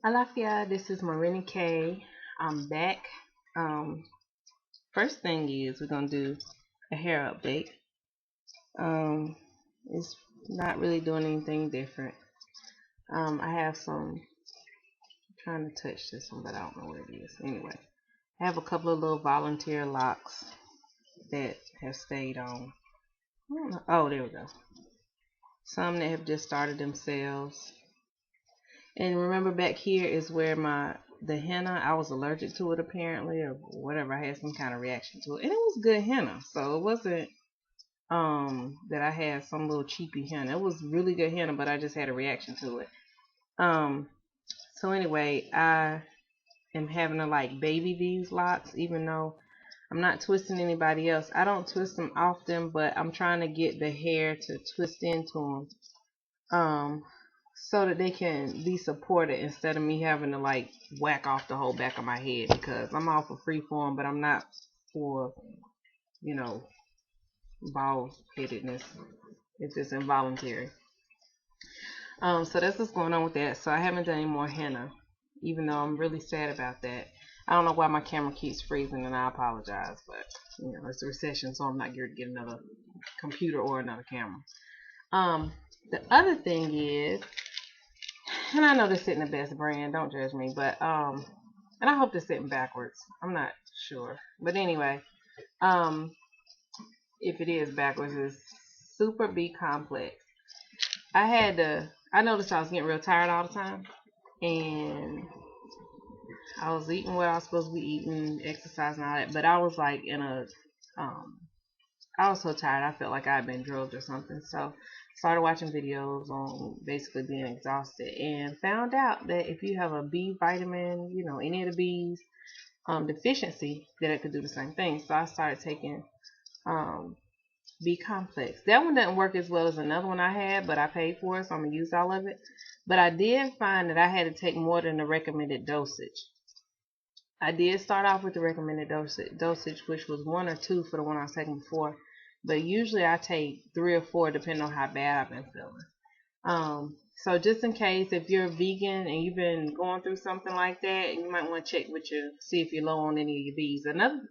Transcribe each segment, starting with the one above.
Alafia, this is Marini K. I'm back. Um, First thing is we're gonna do a hair update. Um, it's not really doing anything different. I have some I'm trying to touch this one, but I don't know where it is. Anyway, I have a couple of little volunteer locks that have stayed on. I don't know. Oh, there we go. Some that have just started themselves. And remember back here is where the henna, I was allergic to it apparently or whatever. I had some kind of reaction to it. And it was good henna. So it wasn't that I had some little cheapy henna. It was really good henna, but I just had a reaction to it. Um so anyway, I am having to like baby these locks even though I'm not twisting anybody else. I don't twist them often, but I'm trying to get the hair to twist into them. So that they can be supported instead of me having to like whack off the whole back of my head because I'm all for freeform, but I'm not for, you know, bald headedness. It's just involuntary. So that's what's going on with that. So I haven't done any more henna, even though I'm really sad about that. I don't know why my camera keeps freezing, and I apologize, but it's a recession, so I'm not geared to get another computer or another camera. The other thing is, and I know this isn't the best brand, don't judge me, but and I hope this isn't backwards. I'm not sure. But anyway, um if it is backwards, it's Super B Complex. I noticed I was getting real tired all the time, and I was eating what I was supposed to be eating, exercising, all that, but I was like um I was so tired I felt like I had been drugged or something. So started watching videos on basically being exhausted and found out that if you have a B vitamin, any of the B's deficiency, that it could do the same thing. So I started taking um, B complex. That one doesn't work as well as another one I had, but I paid for it, so I'm gonna use all of it. But I did find that I had to take more than the recommended dosage. I did start off with the recommended dosage, which was 1 or 2 for the one I was taking before. But usually I take 3 or 4 depending on how bad I've been feeling. So just in case if you're vegan and you've been going through something like that, you might want to check with your see if you're low on any of your B's.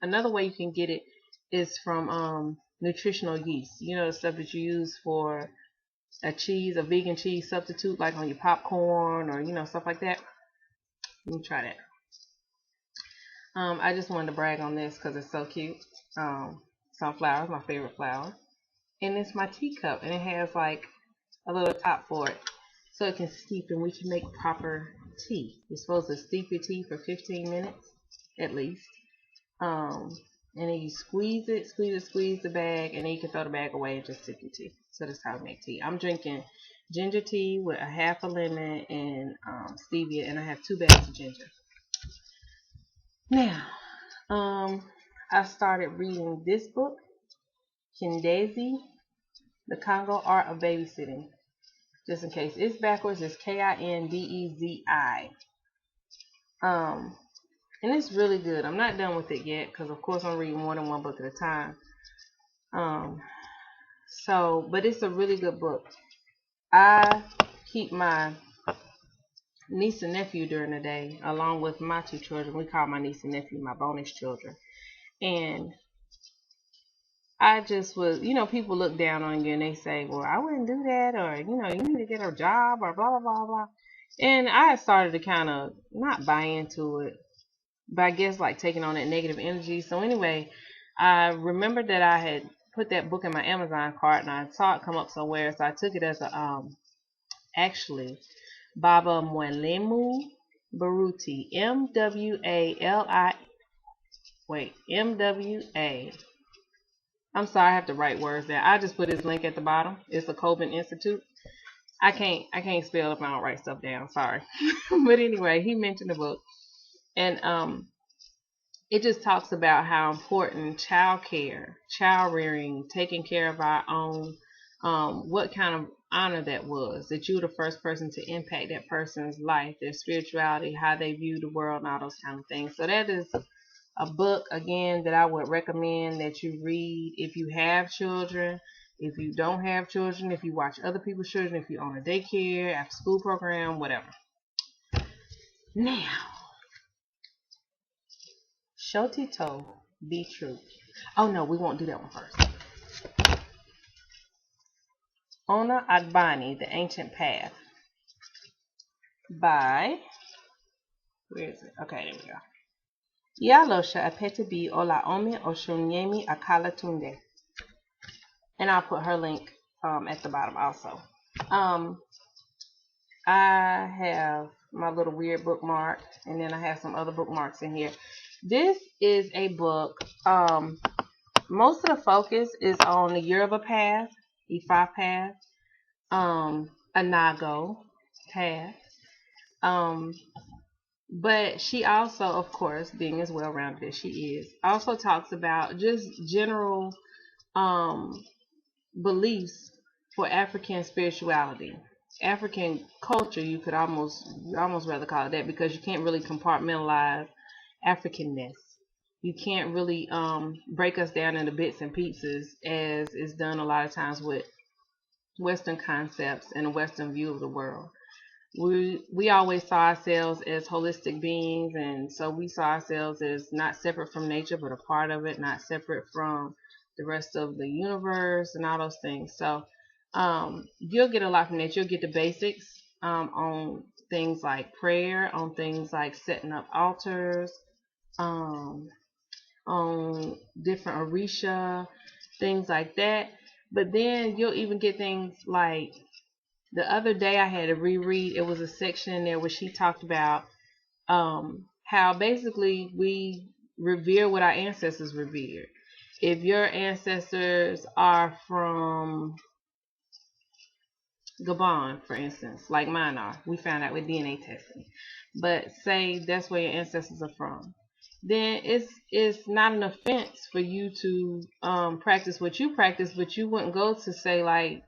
Another way you can get it is from nutritional yeast. You know the stuff that you use for a vegan cheese substitute, like on your popcorn or stuff like that. Let me try that. I just wanted to brag on this because it's so cute. Sunflower is my favorite flower, and it's my teacup, and it has like a little top for it, so it can steep, and we can make proper tea. You're supposed to steep your tea for 15 minutes at least. Um, and then you squeeze the bag, and then you can throw the bag away and just sip your tea. So that's how I make tea. I'm drinking ginger tea with a half a lemon and stevia, and I have 2 bags of ginger. Now, I started reading this book, Kindezi, The Congo Art of Babysitting. Just in case it's backwards, it's Kindezi. Um, and it's really good. I'm not done with it yet because, of course, I'm reading more than one book at a time. Um, but it's a really good book. I keep my niece and nephew during the day, along with my 2 children. We call my niece and nephew my bonus children. And I just was, people look down on you and they say, well, I wouldn't do that, or, you need to get a job, or blah, blah, blah, blah. And I started to kind of not buy into it, but I guess like taking on that negative energy. So anyway, I remembered that I had put that book in my Amazon cart and I saw it come up somewhere. So I took it as actually, Baba Mwalimu Baruti, MWA. I'm sorry, I have to write words down. I just put his link at the bottom. It's the Coben Institute. I can't spell if I don't write stuff down. Sorry. But anyway, he mentioned the book. And it just talks about how important child care, child rearing, taking care of our own, what kind of honor that was, that you were the first person to impact that person's life, their spirituality, how they view the world, and all those kind of things. So that is a book, again, that I would recommend that you read if you have children, if you don't have children, if you watch other people's children, if you own a daycare, after school program, whatever. Now, Shotito Be True. Oh no, we won't do that one first. Ona Agbani, The Ancient Path by, where is it? Okay, there we go. Iyalosa Akalatunde Ola Omi Oshunyemi Akalatunde. And I'll put her link at the bottom also. I have my little weird bookmark, and then I have some other bookmarks in here. This is a book. Most of the focus is on the Yoruba path, Ifa path, Anago path. But she also, of course, being as well rounded as she is, also talks about just general beliefs for African spirituality. African culture, you could almost rather call it that, because you can't really compartmentalize Africanness. You can't really break us down into bits and pieces as is done a lot of times with Western concepts and a Western view of the world. We always saw ourselves as holistic beings, and so we saw ourselves as not separate from nature but a part of it, not separate from the rest of the universe and all those things. So you'll get a lot from that. You'll get the basics on things like prayer, on things like setting up altars, on different orisha, things like that. But then you'll even get things like, the other day I had to reread. It was a section in there where she talked about how basically we revere what our ancestors revered. If your ancestors are from Gabon, for instance, like mine are, we found out with DNA testing. But say that's where your ancestors are from, then it's not an offense for you to practice what you practice, but you wouldn't go to, say, like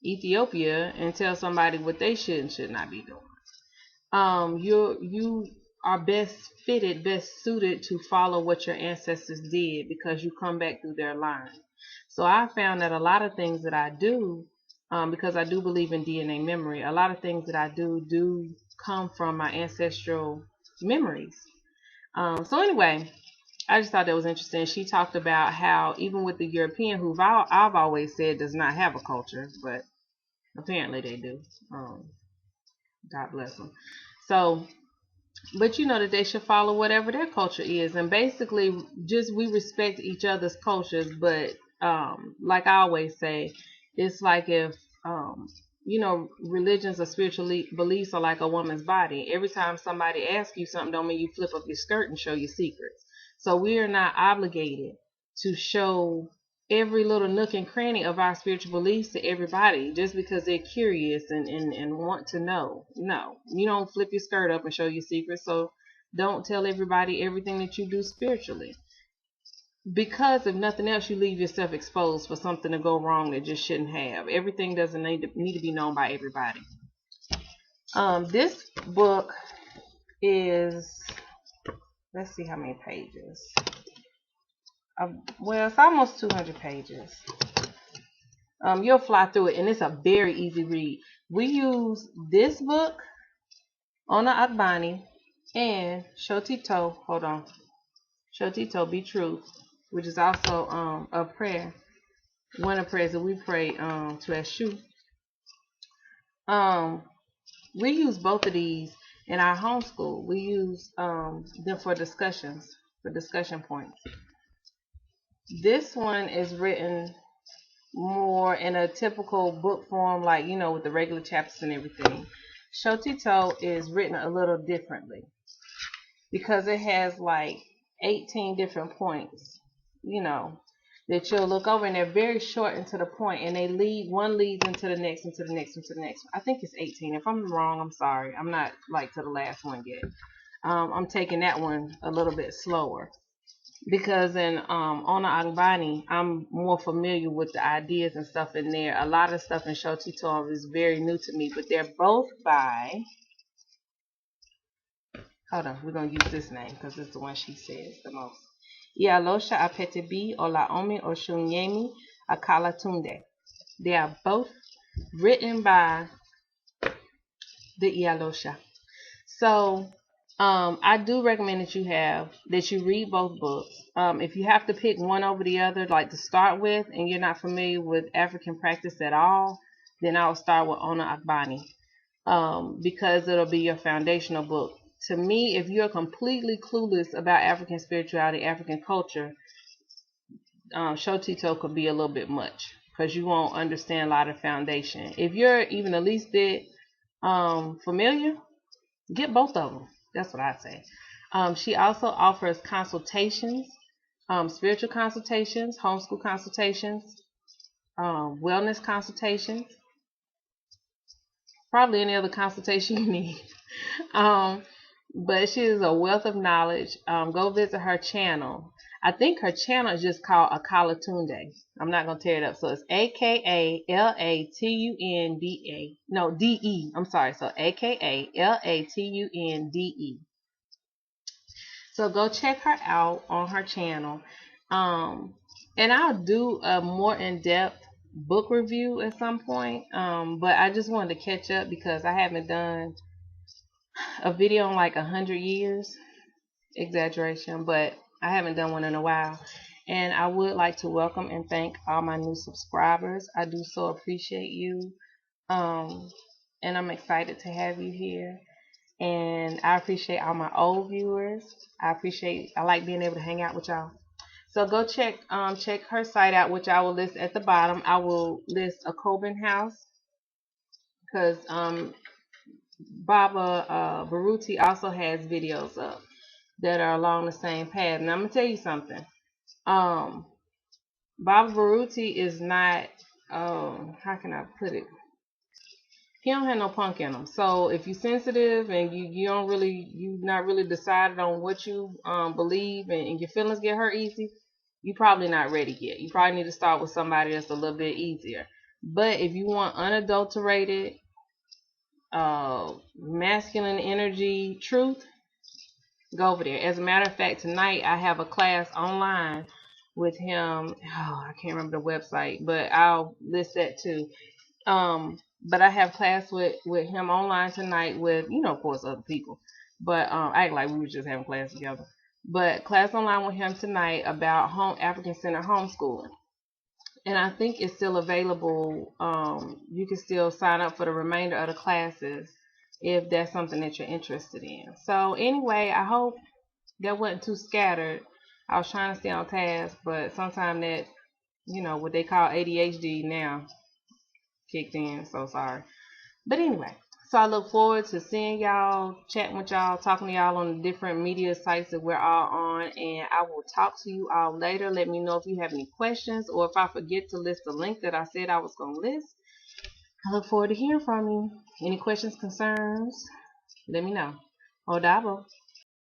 Ethiopia and tell somebody what they should and should not be doing. You are best fitted, best suited to follow what your ancestors did, because you come back through their line. So I found that a lot of things that I do, because I do believe in DNA memory, a lot of things that I do come from my ancestral memories. So anyway, I just thought that was interesting. She talked about how even with the European, who I've always said does not have a culture, but apparently they do. God bless them. So, but you know that they should follow whatever their culture is, and basically just we respect each other's cultures. But like I always say, it's like if religions or spiritual beliefs are like a woman's body. Every time somebody asks you something, don't mean you flip up your skirt and show your secrets. So we are not obligated to show every little nook and cranny of our spiritual beliefs to everybody just because they're curious and want to know. No, you don't flip your skirt up and show your secrets. So don't tell everybody everything that you do spiritually, because if nothing else, you leave yourself exposed for something to go wrong that just shouldn't have. Everything doesn't need to be known by everybody. This book is, let's see how many pages. Well, it's almost 200 pages. You'll fly through it, and it's a very easy read. We use this book, Ona Agbani, and Shotito. Hold on, Shotito Be True, which is also a prayer. One of the prayers that we pray to Eshu. We use both of these in our homeschool. We use them for discussions, for discussion points. This one is written more in a typical book form, like, with the regular chapters and everything. Shotito is written a little differently because it has like 18 different points, that you'll look over, and they're very short and to the point, and one leads into the next, into the next, into the next. I think it's 18. If I'm wrong, I'm sorry. I'm not like to the last one yet. I'm taking that one a little bit slower, because in Ona Agbani, I'm more familiar with the ideas and stuff in there. A lot of stuff in Shotito is very new to me, but they're both by, hold on, we're going to use this name because it's the one she says the most. Iyalosa Akalatunde Ola Omi Oshunyemi Akalatunde. They are both written by the Iyalosa. So I do recommend that you read both books. If you have to pick one over the other, like to start with, and you're not familiar with African practice at all, then I'll start with Ona Akbani, because it'll be your foundational book. To me, if you're completely clueless about African spirituality, African culture, Shotito could be a little bit much because you won't understand a lot of foundation. If you're even the least bit familiar, get both of them. That's what I'd say. She also offers consultations, spiritual consultations, homeschool consultations, wellness consultations, probably any other consultation you need. um, but she is a wealth of knowledge. Go visit her channel. I think her channel is just called Akalatunde. I'm not gonna tear it up. So it's Akalatunde. No, DE. I'm sorry. So Akalatunde. So go check her out on her channel. And I'll do a more in-depth book review at some point. But I just wanted to catch up because I haven't done a video in like 100 years. Exaggeration, but I haven't done one in a while. And I would like to welcome and thank all my new subscribers. I do so appreciate you. And I'm excited to have you here. And I appreciate all my old viewers. I like being able to hang out with y'all. So go check her site out, which I will list at the bottom. I will list a Coben house because Baba Baruti also has videos up that are along the same path. And I'm gonna tell you something. Baba Baruti is not how can I put it? He don't have no punk in him. So if you're sensitive and you're not really decided on what you believe, and your feelings get hurt easy, you're probably not ready yet. You probably need to start with somebody that's a little bit easier. But if you want unadulterated masculine energy truth, go over there. As a matter of fact, tonight I have a class online with him. Oh, I can't remember the website, but I'll list that too. But I have class with him online tonight with, of course, other people. But I act like we were just having class together. But class online with him tonight about African centered homeschooling. And I think it's still available. You can still sign up for the remainder of the classes if that's something that you're interested in. So anyway, I hope that wasn't too scattered. I was trying to stay on task, but sometimes that, what they call ADHD now kicked in. So sorry. But anyway, so I look forward to seeing y'all, chatting with y'all, talking to y'all on the different media sites that we're all on. And I will talk to you all later. Let me know if you have any questions or if I forget to list the link that I said I was going to list. I look forward to hearing from you. Any questions, concerns, let me know. Odabo.